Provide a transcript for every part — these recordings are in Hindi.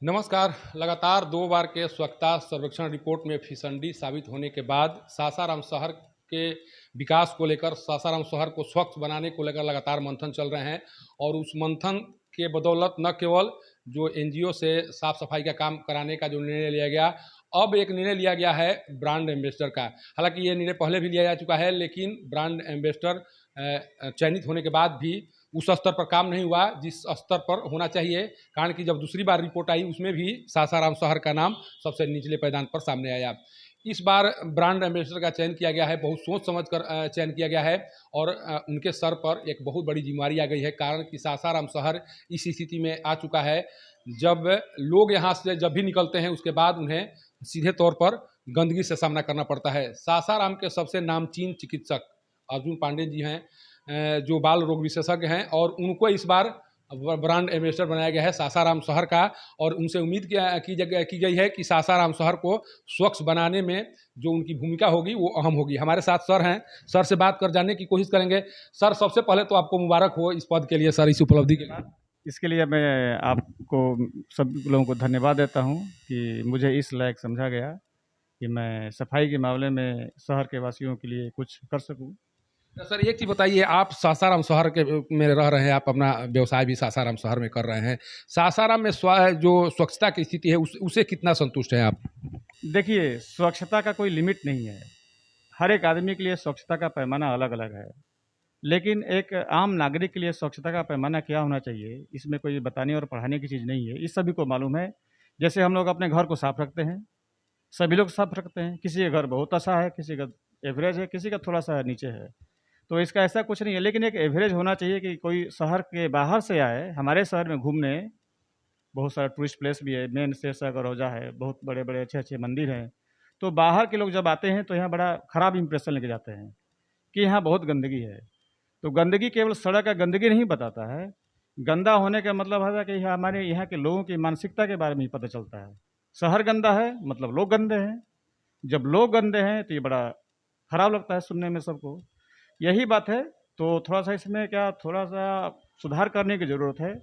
नमस्कार। लगातार 2 बार के स्वच्छता सर्वेक्षण रिपोर्ट में फिसंडी साबित होने के बाद सासाराम शहर के विकास को लेकर, सासाराम शहर को स्वच्छ बनाने को लेकर लगातार मंथन चल रहे हैं और उस मंथन के बदौलत न केवल जो एनजीओ से साफ सफाई का काम कराने का जो निर्णय लिया गया, अब एक निर्णय लिया गया है ब्रांड एम्बेसडर का। हालांकि ये निर्णय पहले भी लिया जा चुका है, लेकिन ब्रांड एम्बेसडर चयनित होने के बाद भी उस स्तर पर काम नहीं हुआ जिस स्तर पर होना चाहिए। कारण कि जब दूसरी बार रिपोर्ट आई, उसमें भी सासाराम शहर का नाम सबसे निचले पायदान पर सामने आया। इस बार ब्रांड एम्बेसडर का चयन किया गया है, बहुत सोच समझ कर चयन किया गया है और उनके सर पर एक बहुत बड़ी जिम्मेवारी आ गई है। कारण कि सासाराम शहर इस स्थिति में आ चुका है, जब लोग यहाँ से जब भी निकलते हैं, उसके बाद उन्हें सीधे तौर पर गंदगी से सामना करना पड़ता है। सासाराम के सबसे नामचीन चिकित्सक अर्जुन पांडे जी हैं, जो बाल रोग विशेषज्ञ हैं, और उनको इस बार ब्रांड एम्बेसडर बनाया गया है सासाराम शहर का। और उनसे उम्मीद की गई है कि सासाराम शहर को स्वच्छ बनाने में जो उनकी भूमिका होगी वो अहम होगी। हमारे साथ सर हैं, सर से बात कर जानने की कोशिश करेंगे। सर, सबसे पहले तो आपको मुबारक हो इस पद के लिए, सर, इस उपलब्धि के लिए। इसके लिए मैं आपको सभी लोगों को धन्यवाद देता हूं कि मुझे इस लायक समझा गया कि मैं सफाई के मामले में शहर के वासियों के लिए कुछ कर सकूं। तो सर, एक चीज़ बताइए, आप सासाराम शहर के में रह रहे हैं, आप अपना व्यवसाय भी सासाराम शहर में कर रहे हैं। सासाराम में जो स्वच्छता की स्थिति है उसे कितना संतुष्ट हैं आप? देखिए, स्वच्छता का कोई लिमिट नहीं है। हर एक आदमी के लिए स्वच्छता का पैमाना अलग अलग है, लेकिन एक आम नागरिक के लिए स्वच्छता का पैमाना क्या होना चाहिए, इसमें कोई बताने और पढ़ाने की चीज़ नहीं है। इस सभी को मालूम है। जैसे हम लोग अपने घर को साफ रखते हैं, सभी लोग साफ रखते हैं। किसी का घर बहुत अच्छा है, किसी का एवरेज है, किसी का थोड़ा सा नीचे है। तो इसका ऐसा कुछ नहीं है, लेकिन एक एवरेज होना चाहिए कि कोई शहर के बाहर से आए हमारे शहर में घूमने। बहुत सारा टूरिस्ट प्लेस भी है, मेन शेरशाह का रोजा है, बहुत बड़े बड़े अच्छे अच्छे मंदिर हैं। तो बाहर के लोग जब आते हैं तो यहाँ बड़ा ख़राब इंप्रेशन लेके जाते हैं कि यहाँ बहुत गंदगी है। तो गंदगी केवल सड़क का गंदगी नहीं बताता है। गंदा होने का मतलब है कि हमारे यहाँ के लोगों की मानसिकता के बारे में ही पता चलता है। शहर गंदा है मतलब लोग गंदे हैं। जब लोग गंदे हैं तो ये बड़ा खराब लगता है सुनने में सबको। यही बात है। तो थोड़ा सा इसमें क्या थोड़ा सा सुधार करने की ज़रूरत है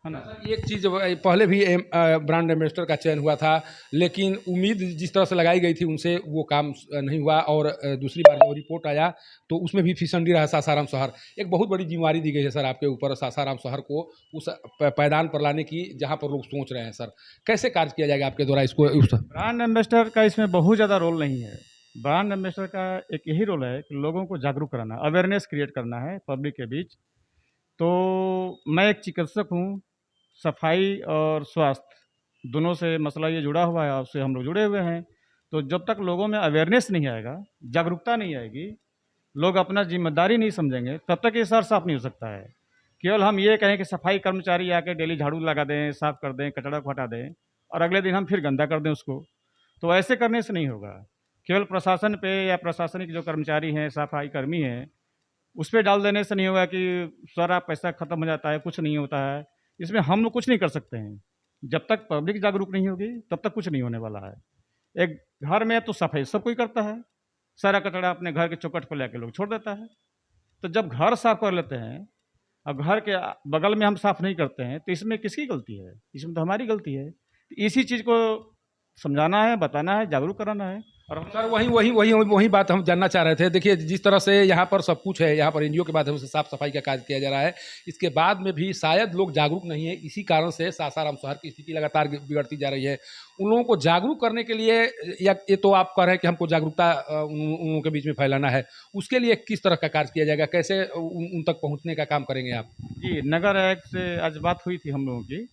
ना। सर, एक चीज़ पहले भी ब्रांड एम्बेसडर का चयन हुआ था, लेकिन उम्मीद जिस तरह से लगाई गई थी उनसे वो काम नहीं हुआ। और दूसरी बार जब रिपोर्ट आया तो उसमें भी फिसंडी रहा सासाराम शहर। एक बहुत बड़ी जिम्मेवारी दी गई है सर आपके ऊपर, सासाराम शहर को उस पायदान पर लाने की जहाँ पर लोग सोच रहे हैं। सर, कैसे कार्य किया जाएगा आपके द्वारा इसको ब्रांड एम्बेसडर का इसमें बहुत ज़्यादा रोल नहीं है। ब्रांड एम्बेसडर का एक यही रोल है कि लोगों को जागरूक कराना, अवेयरनेस क्रिएट करना है पब्लिक के बीच। तो मैं एक चिकित्सक हूँ। सफाई और स्वास्थ्य दोनों से मसला ये जुड़ा हुआ है, आपसे हम लोग जुड़े हुए हैं। तो जब तक लोगों में अवेयरनेस नहीं आएगा, जागरूकता नहीं आएगी, लोग अपना जिम्मेदारी नहीं समझेंगे, तब तक ये शहर साफ नहीं हो सकता है। केवल हम ये कहें कि सफाई कर्मचारी आके डेली झाड़ू लगा दें, साफ कर दें, कचरा को हटा दें, और अगले दिन हम फिर गंदा कर दें उसको, तो ऐसे करने से नहीं होगा। केवल प्रशासन पे या प्रशासनिक जो कर्मचारी हैं, सफाई कर्मी हैं, उस पे डाल देने से नहीं होगा कि सारा पैसा खत्म हो जाता है, कुछ नहीं होता है। इसमें हम लोग कुछ नहीं कर सकते हैं। जब तक पब्लिक जागरूक नहीं होगी तब तक कुछ नहीं होने वाला है। एक घर में तो सफाई सब कोई करता है, सारा कचरा अपने घर के चौखट पर लेके लोग छोड़ देता है। तो जब घर साफ कर लेते हैं और घर के बगल में हम साफ नहीं करते हैं, तो इसमें किसकी गलती है? इसमें तो हमारी गलती है। तो इसी चीज़ को समझाना है, बताना है, जागरूक कराना है। और हम सर, वही वही वही वही बात हम जानना चाह रहे थे। देखिए, जिस तरह से यहाँ पर सब कुछ है, यहाँ पर एनजीओ के माध्यम से साफ सफाई का कार्य किया जा रहा है, इसके बाद में भी शायद लोग जागरूक नहीं है। इसी कारण से सासाराम शहर की स्थिति लगातार बिगड़ती जा रही है। उन लोगों को जागरूक करने के लिए, या ये तो आप कह रहे हैं कि हमको जागरूकता उन लोगों के बीच में फैलाना है, उसके लिए किस तरह का कार्य किया जाएगा? कैसे उन तक पहुँचने का काम करेंगे आप? जी, नगर आयुक्त से आज बात हुई थी हम लोगों की।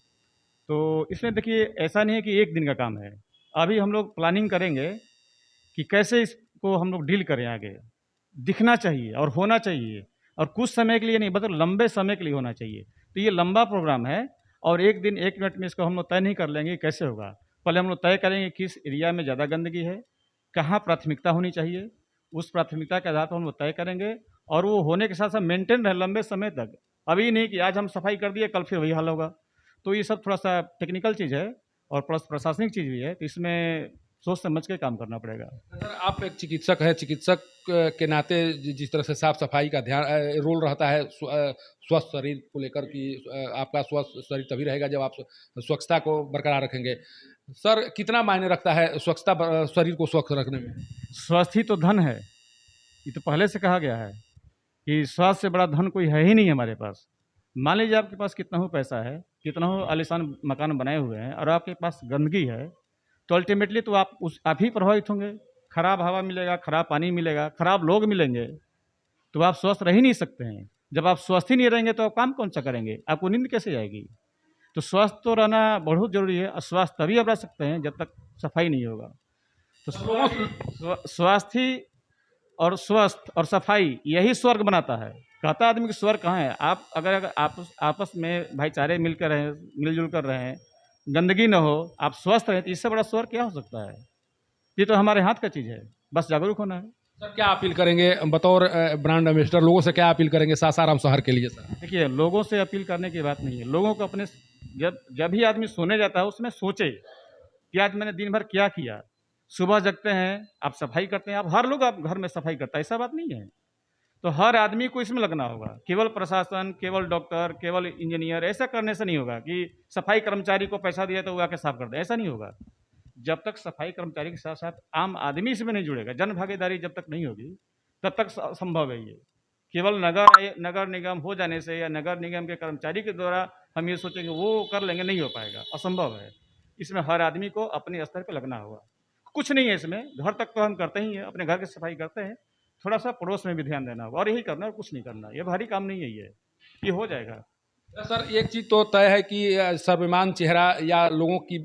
तो इसमें देखिए, ऐसा नहीं है कि एक दिन का काम है। अभी हम लोग प्लानिंग करेंगे कि कैसे इसको हम लोग डील करें आगे। दिखना चाहिए और होना चाहिए, और कुछ समय के लिए नहीं, मतलब लंबे समय के लिए होना चाहिए। तो ये लंबा प्रोग्राम है, और एक दिन एक मिनट में इसको हम लोग तय नहीं कर लेंगे कैसे होगा। पहले हम लोग तय करेंगे किस एरिया में ज़्यादा गंदगी है, कहाँ प्राथमिकता होनी चाहिए, उस प्राथमिकता के आधार पर हम लोग तय करेंगे। और वो होने के साथ साथ मेंटेन रहे लंबे समय तक। अभी नहीं कि आज हम सफाई कर दिए कल फिर वही हाल होगा। तो ये सब थोड़ा सा टेक्निकल चीज़ है और प्लस प्रशासनिक चीज़ भी है। तो इसमें सोच समझ के काम करना पड़ेगा। सर आप एक चिकित्सक हैं, चिकित्सक के नाते जिस तरह से साफ सफाई का ध्यान रोल रहता है स्वस्थ शरीर को लेकर कि आपका स्वस्थ शरीर तभी रहेगा जब आप स्वच्छता को बरकरार रखेंगे। सर कितना मायने रखता है स्वच्छता शरीर को स्वच्छ रखने में? स्वास्थ्य ही तो धन है, ये तो पहले से कहा गया है कि स्वास्थ्य से बड़ा धन कोई है ही नहीं हमारे पास। मान लीजिए आपके पास कितना हो पैसा है, कितना हो आलीशान मकान बनाए हुए हैं और आपके पास गंदगी है, तो अल्टीमेटली तो आप ही प्रभावित होंगे। खराब हवा मिलेगा, खराब पानी मिलेगा, खराब लोग मिलेंगे, तो आप स्वस्थ रह ही नहीं सकते हैं। जब आप स्वस्थ ही नहीं रहेंगे तो आप काम कौन सा करेंगे, आपको नींद कैसे आएगी? तो स्वस्थ तो रहना बहुत जरूरी है, और स्वस्थ तभी आप रह सकते हैं जब तक सफाई नहीं होगा। तो स्वास्थ्य ही और स्वस्थ और सफाई यही स्वर्ग बनाता है। कहता आदमी कि स्वर्ग कहाँ है? आप अगर आपस में भाईचारे मिलकर रहें, मिलजुल कर रहें, गंदगी न हो, आप स्वस्थ रहें, तो इससे बड़ा स्वर्ग क्या हो सकता है? ये तो हमारे हाथ का चीज़ है, बस जागरूक होना है। सर क्या अपील करेंगे बतौर ब्रांड एम्बेसडर, लोगों से क्या अपील करेंगे सासाराम शहर के लिए सर? देखिए, लोगों से अपील करने की बात नहीं है। लोगों को अपने जब जब भी आदमी सोने जाता है उसमें सोचे कि आज मैंने दिन भर क्या किया। सुबह जगते हैं, आप सफाई करते हैं, आप हर लोग आप घर में सफाई करता है, ऐसा बात नहीं है। तो हर आदमी को इसमें लगना होगा। केवल प्रशासन, केवल डॉक्टर, केवल इंजीनियर ऐसा करने से नहीं होगा कि सफाई कर्मचारी को पैसा दिया तो वो आके साफ कर दे, ऐसा नहीं होगा। जब तक सफाई कर्मचारी के साथ साथ आम आदमी इसमें नहीं जुड़ेगा, जन भागीदारी जब तक नहीं होगी तब तक संभव है ये। केवल नगर निगम हो जाने से या नगर निगम के कर्मचारी के द्वारा हम ये सोचेंगे वो कर लेंगे, नहीं हो पाएगा, असंभव है। इसमें हर आदमी को अपने स्तर पर लगना होगा। कुछ नहीं है इसमें, घर तक तो हम करते ही हैं, अपने घर की सफाई करते हैं, थोड़ा सा पड़ोस में भी ध्यान देना होगा और यही करना है और कुछ नहीं करना। ये भारी काम नहीं है, ये हो जाएगा। सर एक चीज़ तो तय है कि सर्वमान्य चेहरा या लोगों की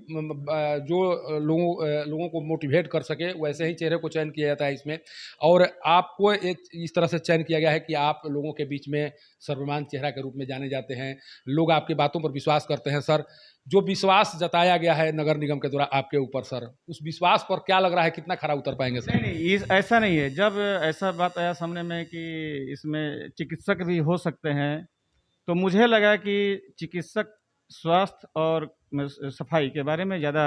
जो लोगों को मोटिवेट कर सके वैसे ही चेहरे को चयन किया जाता है इसमें। और आपको एक इस तरह से चयन किया गया है कि आप लोगों के बीच में सर्वमान्य चेहरा के रूप में जाने जाते हैं, लोग आपकी बातों पर विश्वास करते हैं। सर जो विश्वास जताया गया है नगर निगम के द्वारा आपके ऊपर, सर उस विश्वास पर क्या लग रहा है, कितना खरा उतर पाएंगे सर? नहीं, ऐसा नहीं है। जब ऐसा बात आया सामने में कि इसमें चिकित्सक भी हो सकते हैं, तो मुझे लगा कि चिकित्सक स्वास्थ्य और सफाई के बारे में ज़्यादा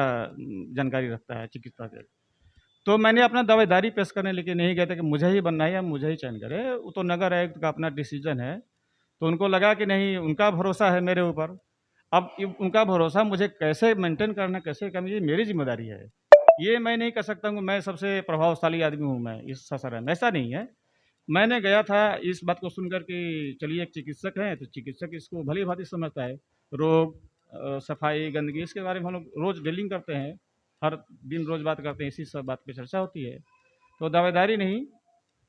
जानकारी रखता है चिकित्सा के। तो मैंने अपना दावेदारी पेश करने लेके नहीं गया था कि मुझे ही बनना है या मुझे ही चयन करे, वो तो नगर आयुक्त का अपना डिसीजन है। तो उनको लगा कि नहीं, उनका भरोसा है मेरे ऊपर। अब उनका भरोसा मुझे कैसे मेंटेन करना, कैसे करना, ये मेरी जिम्मेदारी है। ये मैं नहीं कर सकता हूँ मैं सबसे प्रभावशाली आदमी हूँ मैं इस सासाराम में, ऐसा नहीं है। मैंने गया था इस बात को सुनकर कि चलिए एक चिकित्सक हैं, तो चिकित्सक इसको भली भांति समझता है। रोग, सफाई, गंदगी, इसके बारे में हम लोग रोज़ डीलिंग करते हैं, हर दिन रोज़ बात करते हैं, इसी सब बात पे चर्चा होती है। तो दावेदारी नहीं,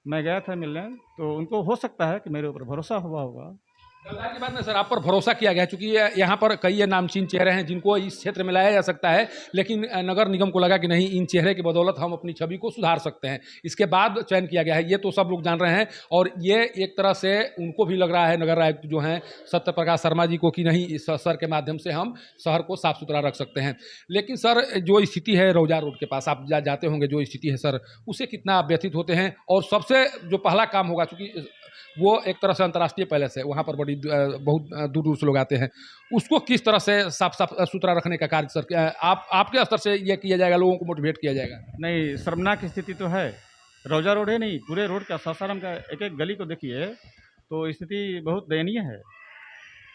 मैं गया था मिलने, तो उनको हो सकता है कि मेरे ऊपर भरोसा हुआ होगा। की बात नहीं सर, आप पर भरोसा किया गया है चूंकि यहाँ पर कई नामचीन चेहरे हैं जिनको इस क्षेत्र में लाया जा सकता है, लेकिन नगर निगम को लगा कि नहीं, इन चेहरे की बदौलत हम अपनी छवि को सुधार सकते हैं, इसके बाद चयन किया गया है। ये तो सब लोग जान रहे हैं और ये एक तरह से उनको भी लग रहा है नगर आयुक्त जो हैं सत्य प्रकाश शर्मा जी को कि नहीं, इस सर के माध्यम से हम शहर को साफ सुथरा रख सकते हैं। लेकिन सर जो स्थिति है रौजा रोड के पास, आप जाते होंगे, जो स्थिति है सर उसे कितना आप व्यथित होते हैं? और सबसे जो पहला काम होगा, चूंकि वो एक तरह से अंतर्राष्ट्रीय पैलेस है, वहाँ पर बहुत दूर दूर से लोग आते हैं, उसको किस तरह से साफ साफ सुथरा रखने का कार्य सर आपके स्तर से ये किया जाएगा, लोगों को मोटिवेट किया जाएगा? नहीं, शर्मनाक स्थिति तो है। रौजा रोड है नहीं, पूरे रोड का, सासाराम का एक एक गली को देखिए तो स्थिति बहुत दयनीय है।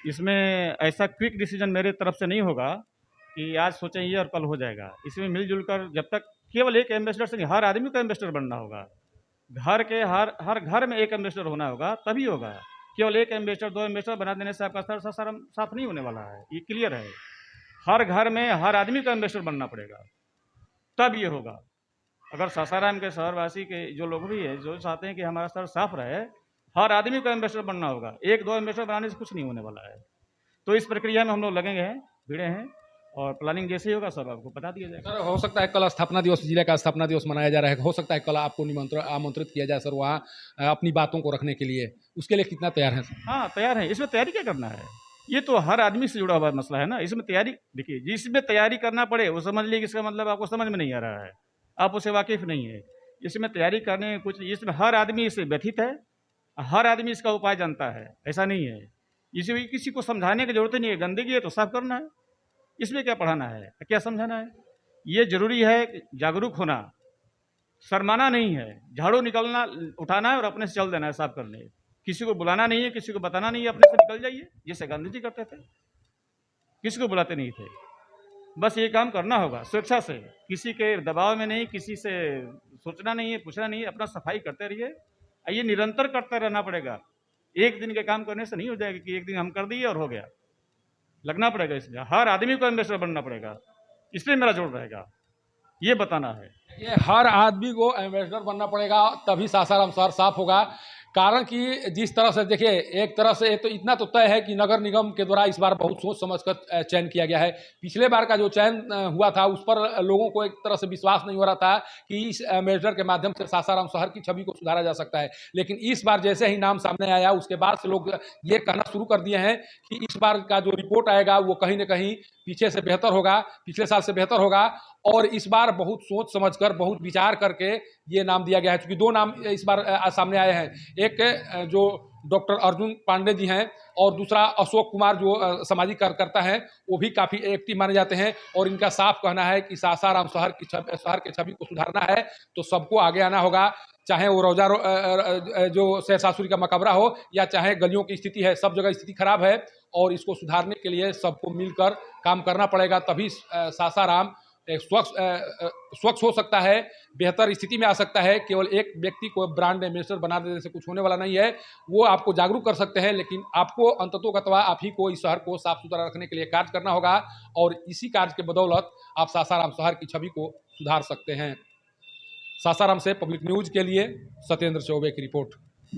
इसमें ऐसा क्विक डिसीजन मेरे तरफ से नहीं होगा कि आज सोचें ये और कल हो जाएगा। इसमें मिलजुल कर, जब तक केवल एक एम्बेसडर से नहीं, हर आदमी को एम्बेसडर बनना होगा। घर के हर घर में एक एम्बेसडर होना होगा, तभी होगा। केवल एक एम्बेसडर, दो एम्बेसडर बना देने से आपका सासाराम साफ नहीं होने वाला है, ये क्लियर है। हर घर में हर आदमी को एम्बेसडर बनना पड़ेगा, तब ये होगा। अगर सासाराम के शहरवासी के जो लोग भी है, जो चाहते हैं कि हमारा शहर साफ रहे, हर आदमी को एम्बेसडर बनना होगा। एक दो एम्बेसडर बनाने से कुछ नहीं होने वाला है। तो इस प्रक्रिया में हम लोग लगेंगे हैं, भिड़े हैं, और प्लानिंग जैसे ही होगा सब आपको बता दिया जाएगा। सर हो सकता है कल स्थापना दिवस, जिले का स्थापना दिवस मनाया जा रहा है, हो सकता है कल आपको आमंत्रित किया जाए सर वहाँ अपनी बातों को रखने के लिए, उसके लिए कितना तैयार है सर? हाँ, तैयार है। इसमें तैयारी क्या करना है, ये तो हर आदमी से जुड़ा हुआ मसला है ना। इसमें तैयारी देखिए, जिसमें तैयारी करना पड़े वो समझ लीजिए, इसका मतलब आपको समझ में नहीं आ रहा है, आप उससे वाकिफ नहीं है। इसमें तैयारी करने में कुछ, इसमें हर आदमी इससे व्यथित है, हर आदमी इसका उपाय जानता है, ऐसा नहीं है। इसमें किसी को समझाने की जरूरत नहीं है। गंदगी है तो साफ करना है, इसमें क्या पढ़ाना है, क्या समझाना है? ये ज़रूरी है कि जागरूक होना, शर्माना नहीं है, झाड़ू निकलना उठाना है और अपने से चल देना है साफ करने। किसी को बुलाना नहीं है, किसी को बताना नहीं है, अपने से निकल जाइए, जैसे गांधी जी करते थे, किसी को बुलाते नहीं थे। बस ये काम करना होगा स्वेच्छा से, किसी के दबाव में नहीं, किसी से सोचना नहीं है, पूछना नहीं है, अपना सफाई करते रहिए। ये निरंतर करते रहना पड़ेगा, एक दिन के काम करने से नहीं हो जाएगा कि एक दिन हम कर दिए और हो गया। लगना पड़ेगा इसमें, हर आदमी को एम्बेसडर बनना पड़ेगा, इसलिए मेरा जोर रहेगा, ये बताना है। ये हर आदमी को एम्बेसडर बनना पड़ेगा, तभी सासाराम शहर साफ होगा। कारण कि जिस तरह से देखिए, एक तरह से तो इतना तो तय है कि नगर निगम के द्वारा इस बार बहुत सोच समझकर चयन किया गया है। पिछले बार का जो चयन हुआ था उस पर लोगों को एक तरह से विश्वास नहीं हो रहा था कि इस एम्बेसडर के माध्यम से सासाराम शहर की छवि को सुधारा जा सकता है। लेकिन इस बार जैसे ही नाम सामने आया उसके बाद से लोग ये कहना शुरू कर दिए हैं कि इस बार का जो रिपोर्ट आएगा वो कहीं ना कहीं पीछे से बेहतर होगा, पिछले साल से बेहतर होगा। और इस बार बहुत सोच समझकर, बहुत विचार करके ये नाम दिया गया है। क्योंकि दो नाम इस बार सामने आए हैं, एक जो डॉक्टर अर्जुन पांडे जी हैं और दूसरा अशोक कुमार जो सामाजिक कार्यकर्ता हैं, वो भी काफ़ी एक्टिव माने जाते हैं। और इनका साफ कहना है कि सासाराम शहर के छवि को सुधारना है तो सबको आगे आना होगा, चाहे वो जो शेषासुरी का मकबरा हो या चाहे गलियों की स्थिति है, सब जगह स्थिति खराब है और इसको सुधारने के लिए सबको मिलकर काम करना पड़ेगा। तभी सासाराम एक स्वच्छ हो सकता है, बेहतर स्थिति में आ सकता है। केवल एक व्यक्ति को ब्रांड एम्बेसडर बना देने से कुछ होने वाला नहीं है। वो आपको जागरूक कर सकते हैं, लेकिन आपको अंततोगत्वा आप ही को इस शहर को साफ सुथरा रखने के लिए कार्य करना होगा और इसी कार्य के बदौलत आप सासाराम शहर की छवि को सुधार सकते हैं। सासाराम से पब्लिक न्यूज के लिए सत्येंद्र चौबे की रिपोर्ट।